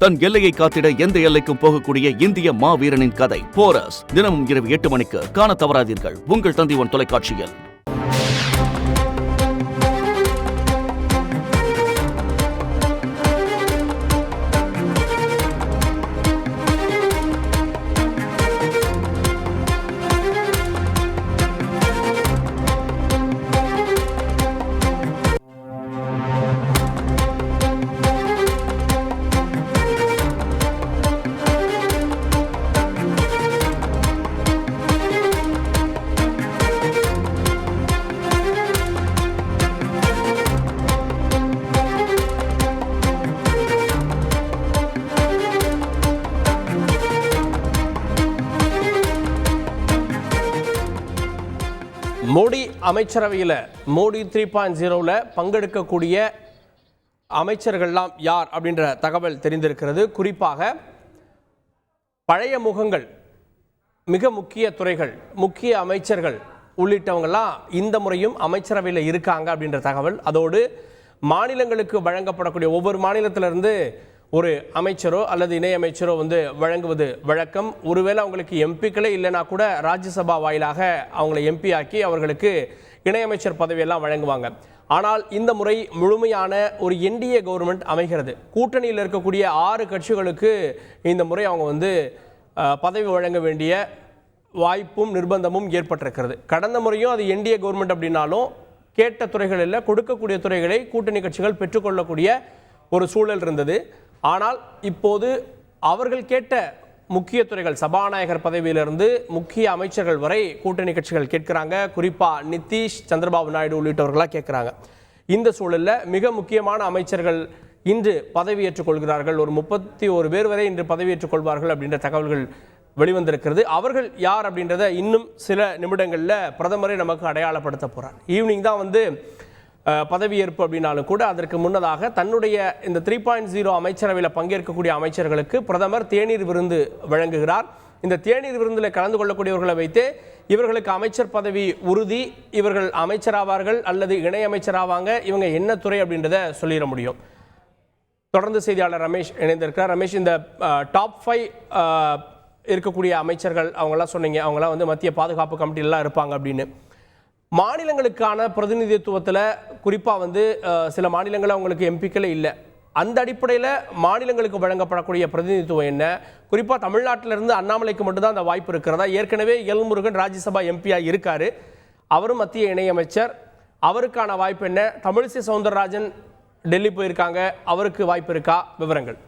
தன் எல்லையை காத்திட எந்த எல்லைக்கும் போகக்கூடிய இந்திய மாவீரனின் கதை போரஸ் தினமும் இரவு 8 மணிக்கு காண தவறாதீர்கள். உங்கள் தந்தி ஒன் தொலைக்காட்சியில். மோடி அமைச்சரவையில் மோடி 3.0ல் பங்கெடுக்கக்கூடிய அமைச்சர்கள்லாம் யார் அப்படின்ற தகவல் தெரிந்திருக்கிறது. குறிப்பாக பழைய முகங்கள், மிக முக்கிய துறைகள், முக்கிய அமைச்சர்கள் உள்ளிட்டவங்கெல்லாம் இந்த முறையும் அமைச்சரவையில் இருக்காங்க அப்படின்ற தகவல். அதோடு மாநிலங்களுக்கு வழங்கப்படக்கூடிய ஒவ்வொரு மாநிலத்திலிருந்து ஒரு அமைச்சரோ அல்லது இணையமைச்சரோ வழங்குவது வழக்கம். ஒருவேளை அவங்களுக்கு எம்பிக்களே இல்லைனா கூட ராஜ்யசபா வாயிலாக அவங்களை எம்பி ஆக்கி அவர்களுக்கு இணையமைச்சர் பதவியெல்லாம் வழங்குவாங்க. ஆனால் இந்த முறை முழுமையான ஒரு என்டிஏ கவர்மெண்ட் அமைகிறது. கூட்டணியில் இருக்கக்கூடிய 6 கட்சிகளுக்கு இந்த முறை அவங்க பதவி வழங்க வேண்டிய வாய்ப்பும் நிர்பந்தமும் ஏற்பட்டிருக்கிறது. கடந்த முறையும் அது என்டிஏ கவர்மெண்ட் அப்படின்னாலும் கேட்ட துறைகளில் கொடுக்கக்கூடிய துறைகளை கூட்டணி கட்சிகள் பெற்றுக்கொள்ளக்கூடிய ஒரு சூழல் இருந்தது. ஆனால் இப்போது அவர்கள் கேட்ட முக்கிய துறைகள், சபாநாயகர் பதவியிலிருந்து முக்கிய அமைச்சர்கள் வரை கூட்டணி கட்சிகள் கேட்கிறாங்க. குறிப்பாக நிதிஷ், சந்திரபாபு நாயுடு உள்ளிட்டவர்களாக கேட்குறாங்க. இந்த சூழலில் மிக முக்கியமான அமைச்சர்கள் இன்று பதவியேற்றுக் கொள்கிறார்கள். ஒரு 31 பேர் வரை இன்று பதவியேற்றுக் கொள்வார்கள் அப்படின்ற தகவல்கள் வெளிவந்திருக்கிறது. அவர்கள் யார் அப்படின்றத இன்னும் சில நிமிடங்களில் பிரதமரை நமக்கு அடையாளப்படுத்த போகிறார். ஈவினிங் தான் பதவியேற்பு அப்படின்னாலும் கூட அதற்கு முன்னதாக தன்னுடைய இந்த 3.0 அமைச்சரவையில் பங்கேற்கக்கூடிய அமைச்சர்களுக்கு பிரதமர் தேநீர் விருந்து வழங்குகிறார். இந்த தேநீர் விருந்தில் கலந்து கொள்ளக்கூடியவர்களை வைத்து இவர்களுக்கு அமைச்சர் பதவி உறுதி, இவர்கள் அமைச்சராவார்கள் அல்லது இணையமைச்சராவாங்க, இவங்க என்ன துறை அப்படின்றத சொல்லிட முடியும். தொடர்ந்து செய்தியாளர் ரமேஷ் இணைந்திருக்கிறார். ரமேஷ், இந்த டாப் 5 இருக்கக்கூடிய அமைச்சர்கள் அவங்களாம் சொன்னீங்க, அவங்களாம் மத்திய பாதுகாப்பு கமிட்டிலாம் இருப்பாங்க அப்படின்னு. மாநிலங்களுக்கான பிரதிநிதித்துவத்தில் குறிப்பாக சில மாநிலங்கள் அவங்களுக்கு எம்பிக்களே இல்லை. அந்த அடிப்படையில் மாநிலங்களுக்கு வழங்கப்படக்கூடிய பிரதிநிதித்துவம் என்ன? குறிப்பாக தமிழ்நாட்டிலிருந்து அண்ணாமலைக்கு மட்டும்தான் அந்த வாய்ப்பு இருக்கிறதா? ஏற்கனவே எல்முருகன் ராஜ்யசபா எம்பியாக இருக்கார், அவரும் மத்திய இணையமைச்சர், அவருக்கான வாய்ப்பு என்ன? தமிழிசை சவுந்தரராஜன் டெல்லி போயிருக்காங்க, அவருக்கு வாய்ப்பு இருக்கா? விவரங்கள்.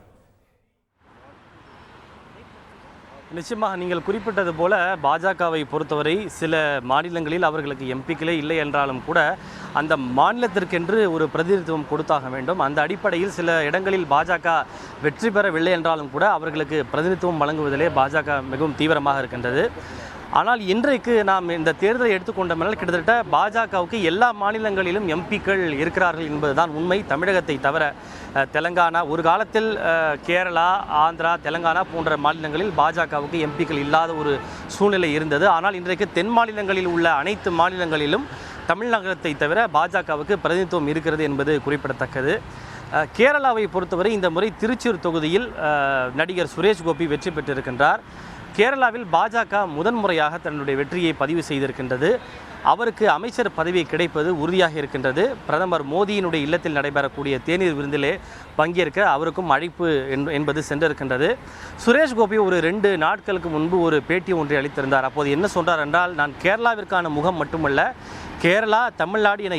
நிச்சயமாக நீங்கள் குறிப்பிட்டது போல பாஜகவை பொறுத்தவரை சில மாநிலங்களில் அவர்களுக்கு எம்பிக்களே இல்லை என்றாலும் கூட அந்த மாநிலத்திற்கென்று ஒரு பிரதிநிதித்துவம் கொடுத்தாக வேண்டும். அந்த அடிப்படையில் சில இடங்களில் பாஜக வெற்றி பெறவில்லை என்றாலும் கூட அவர்களுக்கு பிரதிநிதித்துவம் வழங்குவதிலே பாஜக மிகவும் தீவிரமாக இருக்கின்றது. ஆனால் இன்றைக்கு நாம் இந்த தேர்தலை எடுத்துக்கொண்டோம்னால் கிட்டத்தட்ட பாஜகவுக்கு எல்லா மாநிலங்களிலும் எம்பிக்கள் இருக்கிறார்கள் என்பதுதான் உண்மை. தமிழகத்தை தவிர தெலங்கானா, ஒரு காலத்தில் கேரளா, ஆந்திரா, தெலங்கானா போன்ற மாநிலங்களில் பாஜகவுக்கு எம்பிக்கள் இல்லாத ஒரு சூழ்நிலை இருந்தது. ஆனால் இன்றைக்கு தென் மாநிலங்களில் உள்ள அனைத்து மாநிலங்களிலும் தமிழகத்தை தவிர பாஜகவுக்கு பிரதிநிதித்துவம் இருக்கிறது என்பது குறிப்பிடத்தக்கது. கேரளாவை பொறுத்தவரை இந்த முறை திருச்சூர் தொகுதியில் நடிகர் சுரேஷ் கோபி வெற்றி பெற்றிருக்கின்றார். கேரளாவில் பாஜக முதன்முறையாக தன்னுடைய வெற்றியை பதிவு செய்திருக்கின்றது. அவருக்கு அமைச்சர் பதவி கிடைப்பது உறுதியாக இருக்கின்றது. பிரதமர் மோடியினுடைய இல்லத்தில் நடைபெறக்கூடிய தேநீர் விருந்திலே பங்கேற்க அவருக்கும் அழைப்பு என்பது சென்றிருக்கின்றது. சுரேஷ் கோபி ஒரு 2 நாட்களுக்கு முன்பு ஒரு பேட்டி ஒன்றை அளித்திருந்தார். அப்போது என்ன சொன்னார் என்றால், நான் கேரளாவிற்கான முகம் மட்டுமல்ல, கேரளா, தமிழ்நாடு என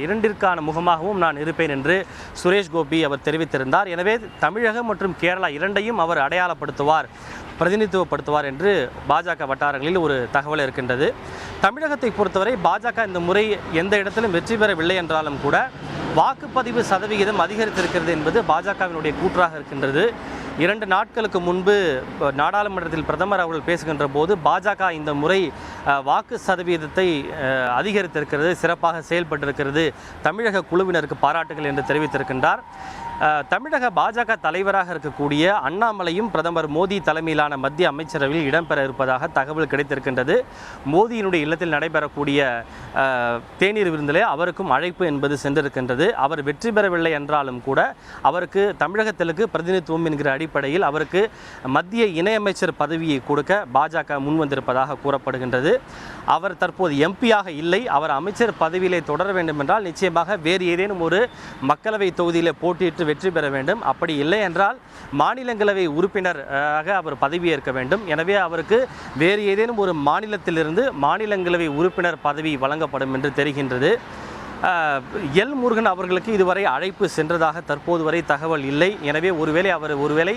இரண்டிற்கான முகமாகவும் நான் இருப்பேன் என்று சுரேஷ் கோபி அவர் தெரிவித்திருந்தார். எனவே தமிழகம் மற்றும் கேரளா இரண்டையும் அவர் அடையாளப்படுத்துவார், பிரதிநிதித்துவப்படுத்துவார் என்று பாஜக வட்டாரங்களில் ஒரு தகவல் இருக்கின்றது. தமிழகத்தை பொறுத்தவரை பாஜக இந்த முறை எந்த இடத்திலும் வெற்றி பெறவில்லை என்றாலும் கூட வாக்குப்பதிவு சதவிகிதம் அதிகரித்திருக்கிறது என்பது பாஜகவினுடைய கூற்றாக இருக்கின்றது. 2 நாட்களுக்கு முன்பு நாடாளுமன்றத்தில் பிரதமர் அவர்கள் பேசுகின்ற போது பாஜக இந்த முறை வாக்கு சதவீதத்தை அதிகரித்திருக்கிறது, சிறப்பாக செயல்பட்டிருக்கிறது, தமிழக குழுவினருக்கு பாராட்டுகள் என்று தெரிவித்திருக்கின்றார். தமிழக பாஜக தலைவராக இருக்கக்கூடிய அண்ணாமலையும் பிரதமர் மோடி தலைமையிலான மத்திய அமைச்சரவையில் இடம்பெற இருப்பதாக தகவல் கிடைத்திருக்கின்றது. மோடியினுடைய இல்லத்தில் நடைபெறக்கூடிய தேநீர் விருந்திலே அவருக்கும் அழைப்பு என்பது சென்றிருக்கின்றது. அவர் வெற்றி பெறவில்லை என்றாலும் கூட அவருக்கு தமிழகத்திற்கு பிரதிநிதித்துவம் என்கிற அடிப்படையில் அவருக்கு மத்திய இணையமைச்சர் பதவியை கொடுக்க பாஜக முன்வந்திருப்பதாக கூறப்படுகின்றது. அவர் தற்போது எம்பியாக இல்லை. அவர் அமைச்சர் பதவியிலே தொடர வேண்டும் என்றால் நிச்சயமாக வேறு ஏதேனும் ஒரு மக்களவை தொகுதியில் போட்டியிட்டு வெற்றி பெற வேண்டும். அப்படி இல்லை என்றால் மாநிலங்களவை உறுப்பினராக அவர் பதவியேற்க வேண்டும். எனவே அவருக்கு வேறு ஏதேனும் ஒரு மாநிலத்திலிருந்து மாநிலங்களவை உறுப்பினர் பதவி வழங்கப்படும் என்று தெரிகின்றது. எல் முருகன் அவர்களுக்கு இதுவரை அழைப்பு சென்றதாக தற்போது வரை தகவல் இல்லை. எனவே ஒருவேளை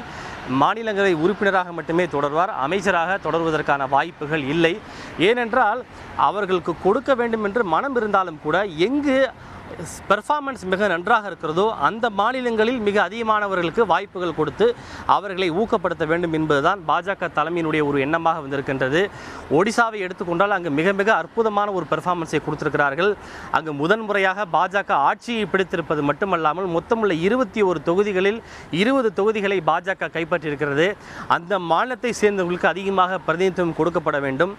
மாநிலங்களவை உறுப்பினராக மட்டுமே தொடர்வார், அமைச்சராக தொடர்வதற்கான வாய்ப்புகள் இல்லை. ஏனென்றால் அவர்களுக்கு கொடுக்க வேண்டும் என்று மனம் இருந்தாலும் கூட எங்கு பெர்ஃபார்மன்ஸ் மிக நன்றாக இருக்கிறதோ அந்த மாநிலங்களில் மிக அதிகமானவர்களுக்கு வாய்ப்புகள் கொடுத்து அவர்களை ஊக்கப்படுத்த வேண்டும் என்பதுதான் பாஜக தலைமையினுடைய ஒரு எண்ணமாக வந்திருக்கின்றது. ஒடிசாவை எடுத்துக்கொண்டால் அங்கு மிக மிக அற்புதமான ஒரு பெர்ஃபார்மன்ஸை கொடுத்திருக்கிறார்கள். அங்கு முதன்முறையாக பாஜக ஆட்சியை பிடித்திருப்பது மட்டுமல்லாமல் மொத்தமுள்ள 21 தொகுதிகளில் 20 தொகுதிகளை பாஜக கைப்பற்றியிருக்கிறது. அந்த மாநிலத்தை சேர்ந்தவர்களுக்கு அதிகமாக பிரதிநிதித்துவம் கொடுக்கப்பட வேண்டும்.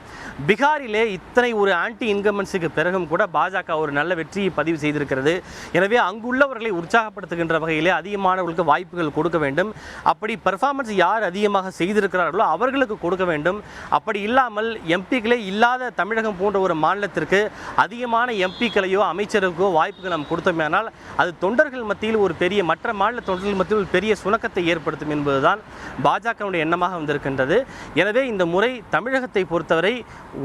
பீகாரிலே இத்தனை ஒரு ஆன்டி இன்கம்பன்ஸுக்கு பிறகும் கூட பாஜக ஒரு நல்ல வெற்றியை பதிவு செய்திருக்கிறது. எனவே அங்குள்ளவர்களை உற்சாகப்படுத்துகின்ற வகையிலே அதிகமானவர்களுக்கு வாய்ப்புகள் கொடுக்க வேண்டும். அப்படி பெர்ஃபார்மன்ஸ் யார் அதிகமாக செய்திருக்கிறார்களோ அவர்களுக்கு கொடுக்க வேண்டும். அப்படி இல்லாமல் எம்பிக்களே இல்லாத தமிழகம் போன்ற ஒரு மாநிலத்திற்கு அதிகமான எம்பிக்களையோ அமைச்சருக்கோ வாய்ப்புகள் நாம் கொடுத்தோமேனால் அது தொண்டர்கள் மத்தியில் மற்ற மாநில தொண்டர்கள் மத்தியில் ஒரு பெரிய சுணக்கத்தை ஏற்படுத்தும் என்பதுதான் பாஜகவுடைய எண்ணமாக வந்திருக்கின்றது. எனவே இந்த முறை தமிழகத்தை பொறுத்தவரை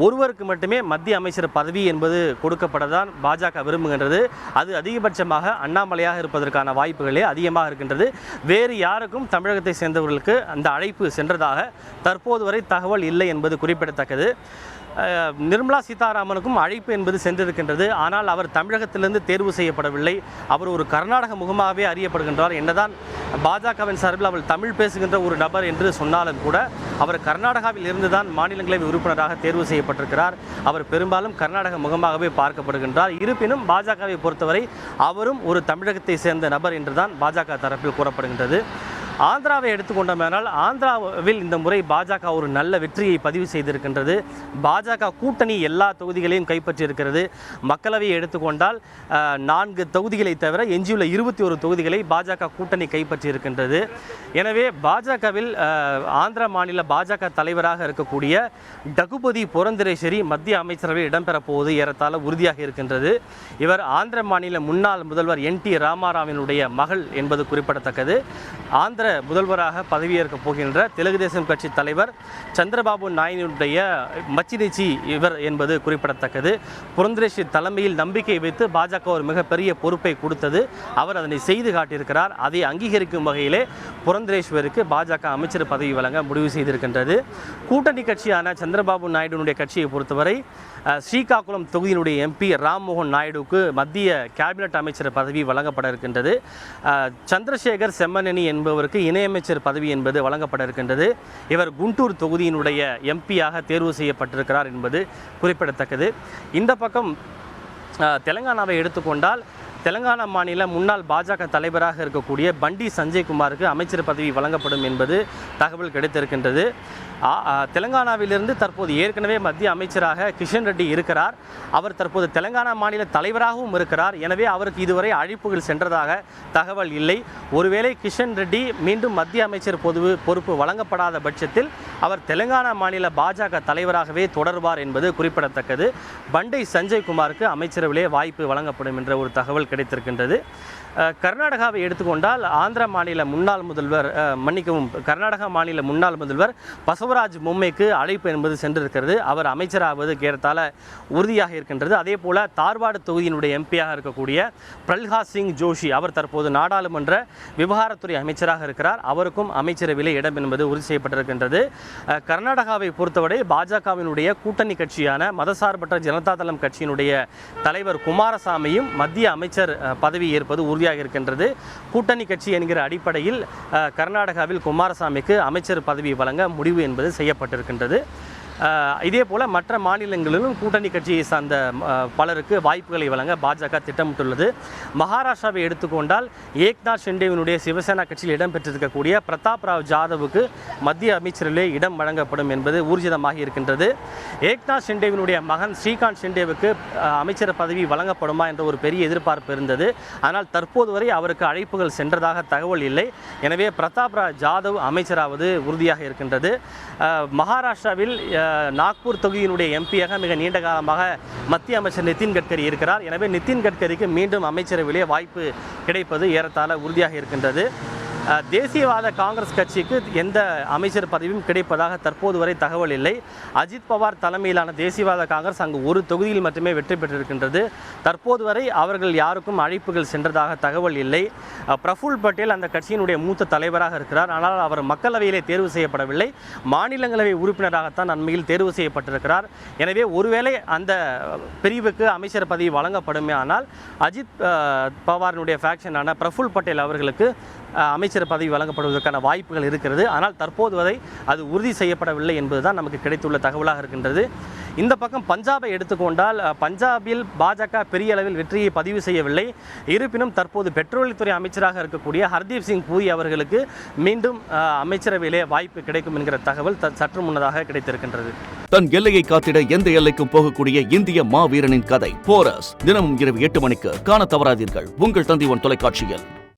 ஒருவருக்கு மட்டுமே மத்திய அமைச்சர் பதவி என்பது கொடுக்கப்படதான் பாஜக விரும்புகின்றது. அது அதிகபட்சமாக அண்ணாமலையாக இருப்பதற்கான வாய்ப்புகளே அதிகமாக இருக்கின்றது. வேறு யாருக்கும் தமிழகத்தை சேர்ந்தவர்களுக்கு அந்த அழைப்பு சென்றதாக தற்போது வரை தகவல் இல்லை என்பது குறிப்பிடத்தக்கது. நிர்மலா சீதாராமனுக்கும் அழைப்பு என்பது சென்றிருக்கின்றது. ஆனால் அவர் தமிழகத்திலிருந்து தேர்வு செய்யப்படவில்லை. அவர் ஒரு கர்நாடக முகமாகவே அறியப்படுகின்றார். என்னதான் பாஜகவின் சார்பில் அவர் தமிழ் பேசுகின்ற ஒரு நபர் என்று சொன்னாலும் கூட அவர் கர்நாடகாவில் இருந்துதான் மாநிலங்களவை உறுப்பினராக தேர்வு செய்யப்பட்டிருக்கிறார். அவர் பெரும்பாலும் கர்நாடக முகமாகவே பார்க்கப்படுகின்றார். இருப்பினும் பாஜகவை பொறுத்தவரை அவரும் ஒரு தமிழகத்தை சேர்ந்த நபர் என்றுதான் பாஜக தரப்பில் கூறப்படுகின்றது. ஆந்திராவை எடுத்துக்கொண்டோமானால் ஆந்திராவில் இந்த முறை பாஜக ஒரு நல்ல வெற்றியை பதிவு செய்திருக்கின்றது. பாஜக கூட்டணி எல்லா தொகுதிகளையும் கைப்பற்றியிருக்கிறது. மக்களவையை எடுத்துக்கொண்டால் 4 தொகுதிகளை தவிர எஞ்சியுள்ள 21 தொகுதிகளை பாஜக கூட்டணி கைப்பற்றியிருக்கின்றது. எனவே பாஜகவில் ஆந்திர மாநில பாஜக தலைவராக இருக்கக்கூடிய டகுபதி புரந்தரேஸ்வரி மத்திய அமைச்சரவையில் இடம்பெறப் போவது ஏறத்தாழ உறுதியாக இருக்கின்றது. இவர் ஆந்திர மாநில முன்னாள் முதல்வர் NT ராமாராவினுடைய மகள் என்பது குறிப்பிடத்தக்கது. ஆந்திர முதல்வராக பதவியேற்கப் போகின்ற தெலுங்கு தேசம் கட்சி தலைவர் சந்திரபாபு நாயுடுடைய மச்சினிச்சி இவர் என்பது குறிப்பிடத்தக்கது. புரந்தரேஸ்வரி தலைமையில் நம்பிக்கை வைத்து பாஜக ஒரு மிகப்பெரிய பொறுப்பை கொடுத்தது. அவர் அதனை செய்து காட்டியிருக்கிறார். அதை அங்கீகரிக்கும் வகையிலே புரந்தரேஸ்வருக்கு பாஜக அமைச்சர் பதவி வழங்க முடிவு செய்திருக்கின்றது. கூட்டணி கட்சியான சந்திரபாபு நாயுடுனுடைய கட்சியை பொறுத்தவரை ஸ்ரீகாக்குளம் தொகுதியினுடைய MP ராம்மோகன் நாயுடுவுக்கு மத்திய கேபினட் அமைச்சர் பதவி வழங்கப்பட இருக்கின்றது. சந்திரசேகர் செம்மனி என்பவருக்கு இணையமைச்சர் பதவி என்பது வழங்கப்பட இருக்கின்றது. இவர் குண்டூர் தொகுதியினுடைய MP-யாக தேர்வு செய்யப்பட்டிருக்கிறார் என்பது குறிப்பிடத்தக்கது. இந்த பக்கம் தெலுங்கானாவை எடுத்துக்கொண்டால் தெலுங்கானா மாநில முன்னாள் பாஜக தலைவராக இருக்கக்கூடிய பண்டி சஞ்சய்குமாருக்கு அமைச்சர் பதவி வழங்கப்படும் என்பது தகவல் கிடைத்திருக்கின்றது. தெலுங்கானாவிலிருந்து தற்போது ஏற்கனவே மத்திய அமைச்சராக கிஷன் ரெட்டி இருக்கிறார். அவர் தற்போது தெலுங்கானா மாநில தலைவராகவும் இருக்கிறார். எனவே அவருக்கு இதுவரை அழைப்புகள் சென்றதாக தகவல் இல்லை. ஒருவேளை கிஷன் ரெட்டி மீண்டும் மத்திய அமைச்சர் பொறுப்பு வழங்கப்படாத பட்சத்தில் அவர் தெலுங்கானா மாநில பாஜக தலைவராகவே தொடர்வார் என்பது குறிப்பிடத்தக்கது. பண்டை சஞ்சய்குமாருக்கு அமைச்சரவையிலே வாய்ப்பு வழங்கப்படும் என்ற ஒரு தகவல் கிடைத்திருக்கின்றது. கர்நாடகாவை எடுத்துக்கொண்டால் ஆந்திர மாநில முன்னாள் முதல்வர் கர்நாடகா மாநில முன்னாள் முதல்வர் பசவராஜ் பொம்மைக்கு அழைப்பு என்பது சென்றிருக்கிறது. அவர் அமைச்சராவது ஏறத்தாழ உறுதியாக இருக்கின்றது. அதே போல தார்வாடு தொகுதியினுடைய MP-யாக இருக்கக்கூடிய பிரல்ஹாத் சிங் ஜோஷி அவர் தற்போது நாடாளுமன்ற விவகாரத்துறை அமைச்சராக இருக்கிறார். அவருக்கும் அமைச்சரவையில் இடம் என்பது உறுதி செய்யப்பட்டிருக்கின்றது. கர்நாடகாவை பொறுத்தவரை பாஜகவினுடைய கூட்டணி கட்சியான மதசார்பற்ற ஜனதாதளம் கட்சியினுடைய தலைவர் குமாரசாமியும் மத்திய அமைச்சர் பதவி ஏற்பது உறுதியாக இருக்கின்றது. கூட்டணி கட்சி என்கிற அடிப்படையில் கர்நாடகாவில் குமாரசாமிக்கு அமைச்சர் பதவி வழங்க முடிவு என்பது செய்யப்பட்டிருக்கின்றது. இதே போல் மற்ற மாநிலங்களிலும் கூட்டணி கட்சியை சார்ந்த பலருக்கு வாய்ப்புகளை வழங்க பாஜக திட்டமிட்டுள்ளது. மகாராஷ்டிராவை எடுத்துக்கொண்டால் ஏக்நாத் ஷிண்டேவினுடைய சிவசேனா கட்சியில் இடம்பெற்றிருக்கக்கூடிய பிரதாப் ராவ் ஜாதவுக்கு மத்திய அமைச்சரிலே இடம் வழங்கப்படும் என்பது ஊர்ஜிதமாகி இருக்கின்றது. ஏக்நாத் ஷிண்டேவினுடைய மகன் ஸ்ரீகாந்த் ஷிண்டேவுக்கு அமைச்சர் பதவி வழங்கப்படுமா என்ற ஒரு பெரிய எதிர்பார்ப்பு இருந்தது. ஆனால் தற்போது வரை அவருக்கு அழைப்புகள் சென்றதாக தகவல் இல்லை. எனவே பிரதாப் ராவ் ஜாதவ் அமைச்சராவது உறுதியாக இருக்கின்றது. மகாராஷ்டிராவில் நாக்பூர் தொகுதியினுடைய எம்பியாக மிக நீண்ட காலமாக மத்திய அமைச்சர் நிதின் கட்கரி இருக்கிறார். எனவே நிதின் கட்கரிக்கு மீண்டும் அமைச்சரவையிலே வாய்ப்பு கிடைப்பது ஏறத்தாழ உறுதியாக இருக்கின்றது. தேசியவாத காங்கிரஸ் கட்சிக்கு எந்த அமைச்சர் பதவியும் கிடைப்பதாக தற்போது வரை தகவல் இல்லை. அஜித் பவார் தலைமையிலான தேசியவாத காங்கிரஸ் அங்கு ஒரு தொகுதியில் மட்டுமே வெற்றி பெற்றிருக்கின்றது. தற்போது வரை அவர்கள் யாருக்கும் அழைப்புகள் சென்றதாக தகவல் இல்லை. பிரஃபுல் பட்டேல் அந்த கட்சியினுடைய மூத்த தலைவராக இருக்கிறார். ஆனால் அவர் மக்களவையிலே தேர்வு செய்யப்படவில்லை. மாநிலங்களவை உறுப்பினராகத்தான் அண்மையில் தேர்வு செய்யப்பட்டிருக்கிறார். எனவே ஒருவேளை அந்த பிரிவுக்கு அமைச்சர் பதவி வழங்கப்படுமே ஆனால் அஜித் பவாரினுடைய ஃபேக்ஷனான பிரஃபுல் பட்டேல் அவர்களுக்கு அமைச்சர் பதவி வழங்கப்படுவதற்கான வாய்ப்புகள் இருக்கிறது. ஆனால் தற்போது வரை அது உறுதி செய்யப்படவில்லை என்பதுதான் நமக்கு கிடைத்துள்ள தகவலாக இருக்கின்றது. இந்த பக்கம் பஞ்சாபை எடுத்துக்கொண்டால் பஞ்சாபில் பாஜக பெரிய அளவில் வெற்றியை பதிவு செய்யவில்லை. இருப்பினும் தற்போது பெட்ரோலியத்துறை அமைச்சராக இருக்கக்கூடிய ஹர்தீப் சிங் பூரி அவர்களுக்கு மீண்டும் அமைச்சரவையிலே வாய்ப்பு கிடைக்கும் என்கிற தகவல் சற்று முன்னதாக கிடைத்திருக்கின்றது. தன் எல்லையை காத்திட எந்த எல்லைக்கும் போகக்கூடிய இந்திய மாவீரனின் கதை போரஸ் தினமும் இரவு 8 மணிக்கு காண தவறாதீர்கள் உங்கள் தந்தி ஒன் தொலைக்காட்சியில்.